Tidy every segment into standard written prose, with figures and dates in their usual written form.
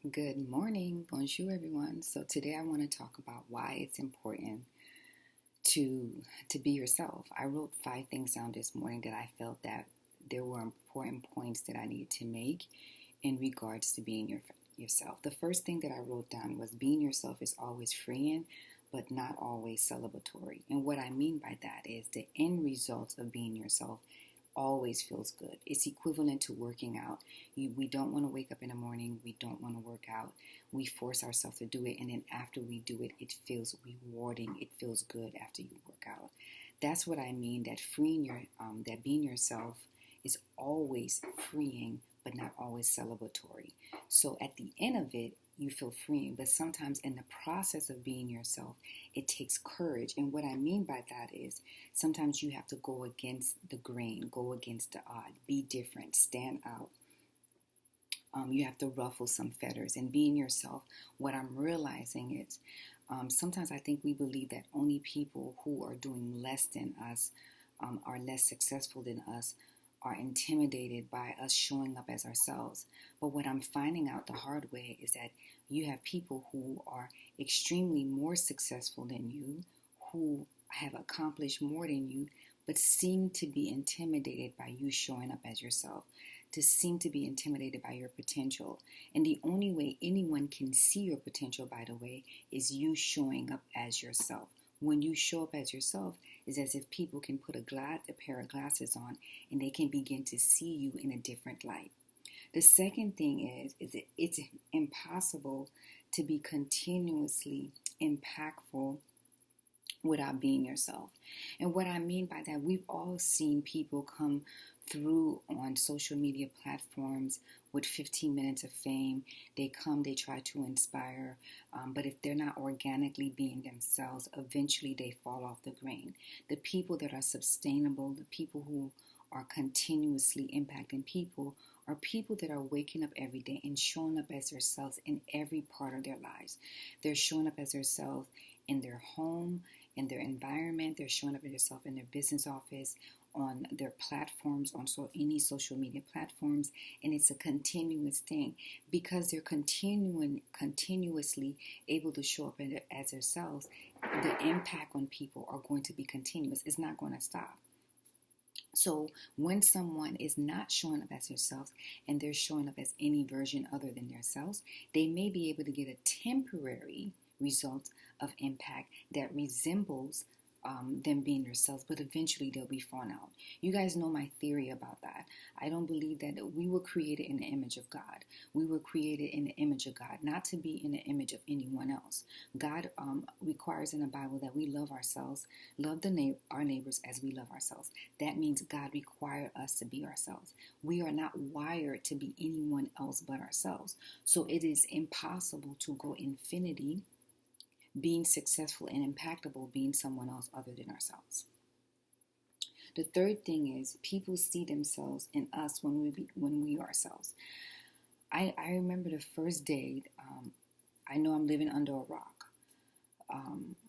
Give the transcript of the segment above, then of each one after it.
Good morning, bonjour everyone. So today I want to talk about why it's important to be yourself. I wrote 5 things down this morning that I felt that there were important points that I needed to make in regards to being yourself. The first thing that I wrote down was being yourself is always freeing, but not always celebratory. And what I mean by that is the end result of being yourself always feels good. It's equivalent to working out. We don't want to wake up in the morning. We don't want to work out. We force ourselves to do it. And then after we do it, it feels rewarding. It feels good after you work out. That's what I mean, that that being yourself is always freeing, but not always celebratory. So at the end of it, you feel freeing, but sometimes in the process of being yourself, it takes courage. And what I mean by that is sometimes you have to go against the grain, go against the odd, be different, stand out. You have to ruffle some feathers. And being yourself, what I'm realizing is sometimes I think we believe that only people who are doing less than us are less successful than us, are intimidated by us showing up as ourselves. But what I'm finding out the hard way is that you have people who are extremely more successful than you, who have accomplished more than you, but seem to be intimidated by you showing up as yourself, to seem to be intimidated by your potential. And the only way anyone can see your potential, by the way, is you showing up as yourself. When you show up as yourself, it's as if people can put a pair of glasses on and they can begin to see you in a different light. The second thing is that it's impossible to be continuously impactful without being yourself. And what I mean by that, we've all seen people come through on social media platforms with 15 minutes of fame. They come, they try to inspire, but if they're not organically being themselves, eventually they fall off the grain. The people that are sustainable, the people who are continuously impacting people, are people that are waking up every day and showing up as themselves in every part of their lives. They're showing up as themselves in their home, in their environment. They're showing up as themselves in their business office, on their platforms, on any social media platforms, and it's a continuous thing because they're continuously able to show up as themselves. The impact on people are going to be continuous. It's not going to stop. So when someone is not showing up as themselves and they're showing up as any version other than themselves, they may be able to get a temporary result of impact that resembles them being themselves, but eventually they'll be falling out. You guys know my theory about that. I don't believe that we were created in the image of God. We were created in the image of God, not to be in the image of anyone else. God requires in the Bible that we love ourselves, love our neighbors as we love ourselves. That means God required us to be ourselves. We are not wired to be anyone else but ourselves. So it is impossible to go infinity being successful and impactable being someone else other than ourselves. The third thing is people see themselves in us when we are ourselves. I remember the first day, I know I'm living under a rock,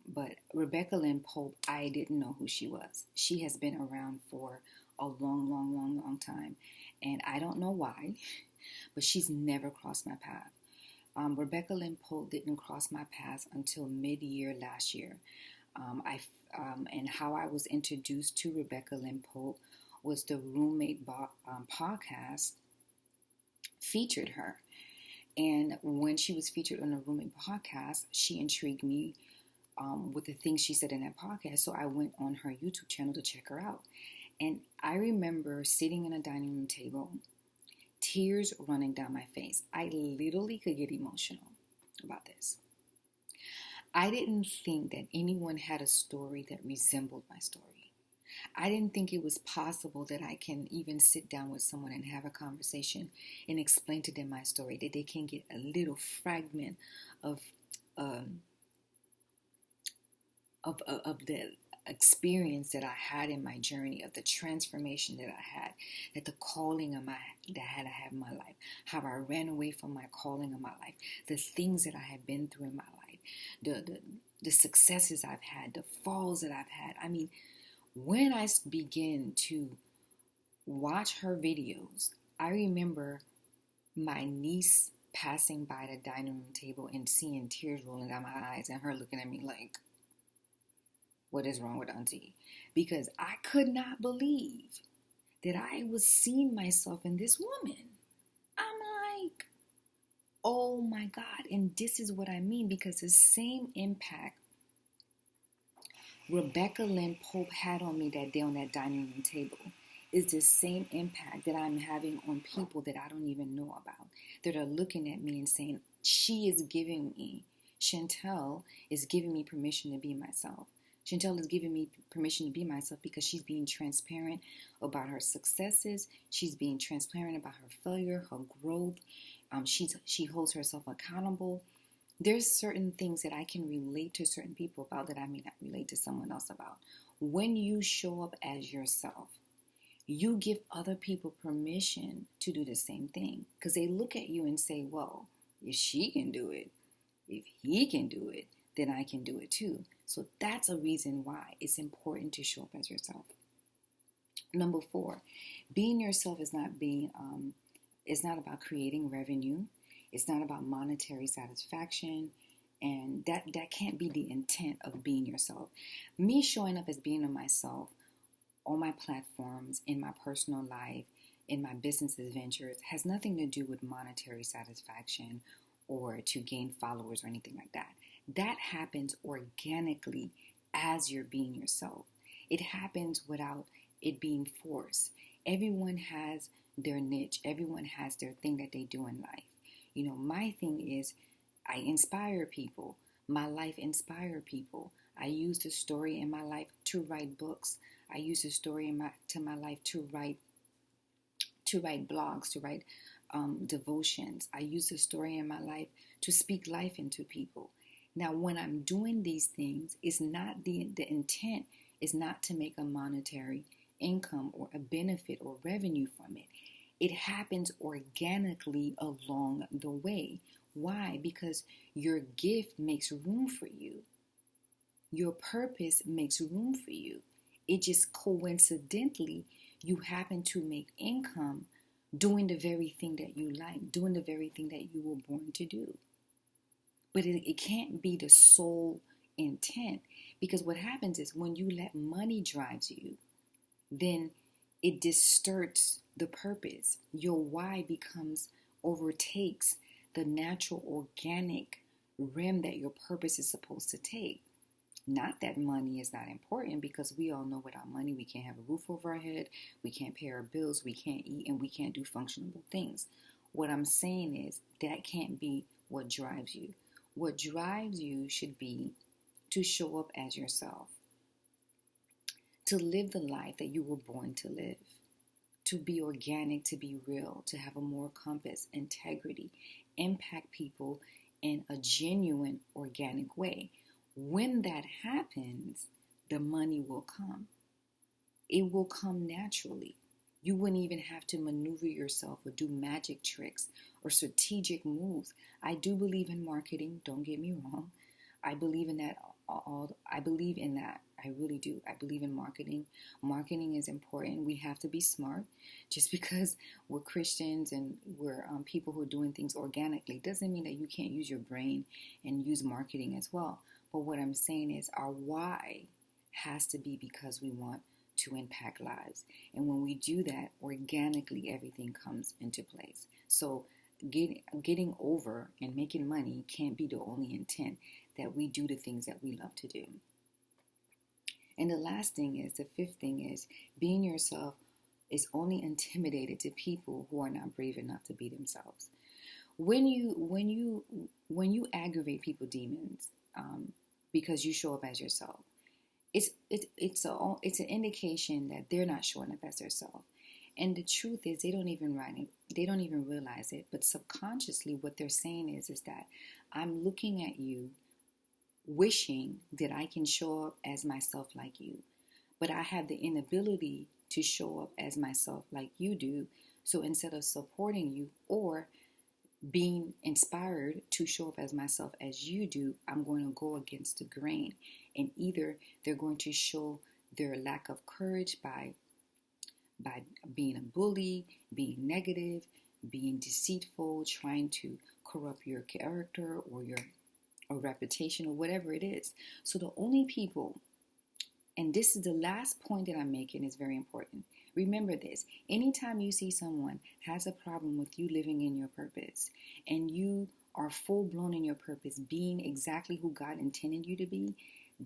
but Rebecca Lynn Pope, I didn't know who she was. She has been around for a long time, and I don't know why, but she's never crossed my path. Rebecca Lynn Pope didn't cross my path until mid-year last year. And how I was introduced to Rebecca Lynn Pope was the Roommate podcast featured her. And when she was featured on the Roommate podcast, she intrigued me with the things she said in that podcast. So I went on her YouTube channel to check her out. And I remember sitting in a dining room table, tears running down my face. I literally could get emotional about this. I didn't think that anyone had a story that resembled my story. I didn't think it was possible that I can even sit down with someone and have a conversation and explain to them my story, that they can get a little fragment of the experience that I had in my journey, of the transformation that I had, that the calling that I had in my life, how I ran away from my calling of my life, the things that I have been through in my life, the successes I've had, the falls that I've had. I mean, when I began to watch her videos, I remember my niece passing by the dining room table and seeing tears rolling down my eyes and her looking at me like, what is wrong with Auntie? Because I could not believe that I was seeing myself in this woman. I'm like, oh my God. And this is what I mean, because the same impact Rebecca Lynn Pope had on me that day on that dining room table is the same impact that I'm having on people that I don't even know about, that are looking at me and saying, Chantel is giving me permission to be myself. Chantel is giving me permission to be myself because she's being transparent about her successes. She's being transparent about her failure, her growth. She holds herself accountable. There's certain things that I can relate to certain people about that I may not relate to someone else about. When you show up as yourself, you give other people permission to do the same thing, because they look at you and say, well, if she can do it, if he can do it, then I can do it too. So that's a reason why it's important to show up as yourself. Number 4, being yourself is not it's not about creating revenue. It's not about monetary satisfaction. And that can't be the intent of being yourself. Me showing up as being myself on my platforms, in my personal life, in my business adventures, has nothing to do with monetary satisfaction or to gain followers or anything like that. That happens organically as you're being yourself. It happens without it being forced. Everyone has their niche. Everyone has their thing that they do in life. You know, my thing is I inspire people. My life inspires people. I use the story in my life to write books. I use the story in my life to write blogs, to write devotions. I use the story in my life to speak life into people. Now, when I'm doing these things, it's not the intent is not to make a monetary income or a benefit or revenue from it. It happens organically along the way. Why? Because your gift makes room for you. Your purpose makes room for you. It just coincidentally, you happen to make income doing the very thing that you like, doing the very thing that you were born to do. But it can't be the sole intent, because what happens is when you let money drive you, then it distorts the purpose. Your why overtakes the natural organic rim that your purpose is supposed to take. Not that money is not important, because we all know without money we can't have a roof over our head, we can't pay our bills, we can't eat, and we can't do functional things. What I'm saying is that can't be what drives you. What drives you should be to show up as yourself, to live the life that you were born to live, to be organic, to be real, to have a moral compass, integrity, impact people in a genuine, organic way. When that happens, the money will come. It will come naturally. You wouldn't even have to maneuver yourself or do magic tricks or strategic moves. I do believe in marketing, don't get me wrong. I believe in that. I believe in that. I really do. I believe in marketing. Marketing is important. We have to be smart. Just because we're Christians and we're people who are doing things organically doesn't mean that you can't use your brain and use marketing as well. But what I'm saying is our why has to be because we want to impact lives. And when we do that, organically everything comes into place. So getting over and making money can't be the only intent, that we do the things that we love to do. And the fifth thing is, being yourself is only intimidated to people who are not brave enough to be themselves. When you aggravate people demons because you show up as yourself, it's an indication that they're not showing up as themselves. And the truth is, they don't even realize it. But subconsciously, what they're saying is that I'm looking at you, wishing that I can show up as myself like you, but I have the inability to show up as myself like you do. So instead of supporting you or being inspired to show up as myself as you do, I'm going to go against the grain. And either they're going to show their lack of courage by being a bully, being negative, being deceitful, trying to corrupt your character or your or reputation or whatever it is. So the only people, and this is the last point that I'm making, is very important. Remember this. Anytime you see someone has a problem with you living in your purpose and you are full blown in your purpose, being exactly who God intended you to be,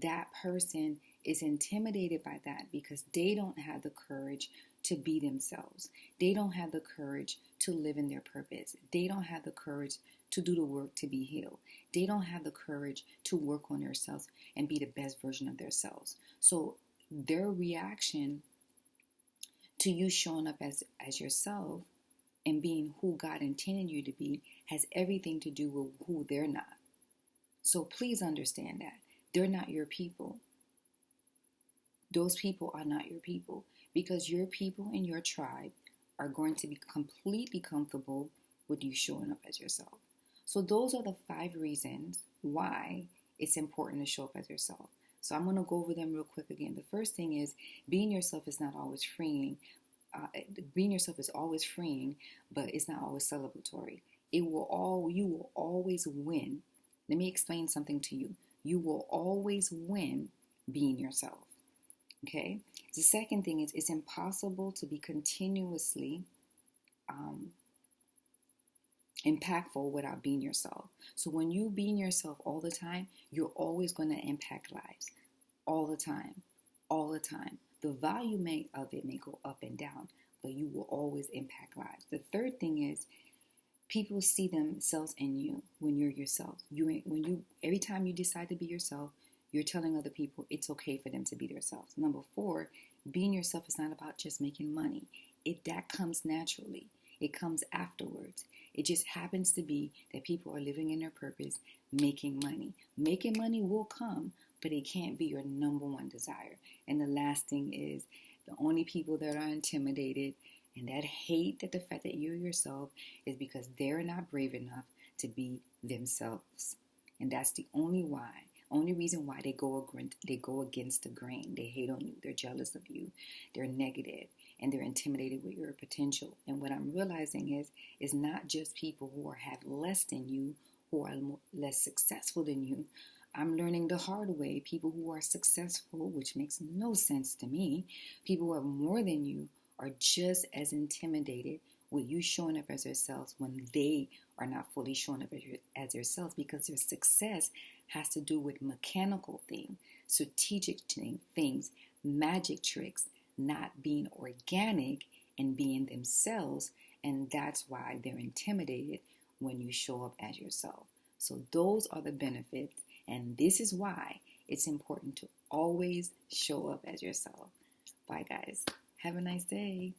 that person is intimidated by that because they don't have the courage to be themselves. They don't have the courage to live in their purpose. They don't have the courage to do the work to be healed. They don't have the courage to work on themselves and be the best version of themselves. So their reaction to you showing up as yourself and being who God intended you to be has everything to do with who they're not. So please understand that. They're not your people. Those people are not your people because your people in your tribe are going to be completely comfortable with you showing up as yourself. So those are the 5 reasons why it's important to show up as yourself. So I'm going to go over them real quick again. The first thing is being yourself is not always freeing. Being yourself is always freeing, but it's not always celebratory. You will always win. Let me explain something to you. You will always win being yourself. Okay? The second thing is it's impossible to be continuously impactful without being yourself. So when you being yourself all the time, you're always going to impact lives. All the time. All the time. The volume of it may go up and down, but you will always impact lives. The third thing is people see themselves in you when you're yourself. Every time you decide to be yourself, you're telling other people it's okay for them to be themselves. Number 4, being yourself is not about just making money. That comes naturally. It comes afterwards. It just happens to be that people are living in their purpose, making money. Making money will come, but it can't be your number one desire. And the last thing is the only people that are intimidated and that hate that the fact that you're yourself is because they're not brave enough to be themselves. And that's the only reason why they go against the grain. They hate on you. They're jealous of you. They're negative, and they're intimidated with your potential. And what I'm realizing is not just people who have less than you, who are less successful than you. I'm learning the hard way. People who are successful, which makes no sense to me, people who are more than you are just as intimidated with you showing up as yourselves when they are not fully showing up as yourselves, because their success has to do with mechanical things, strategic things, magic tricks, not being organic and being themselves. And that's why they're intimidated when you show up as yourself. So those are the benefits. And this is why it's important to always show up as yourself. Bye, guys. Have a nice day.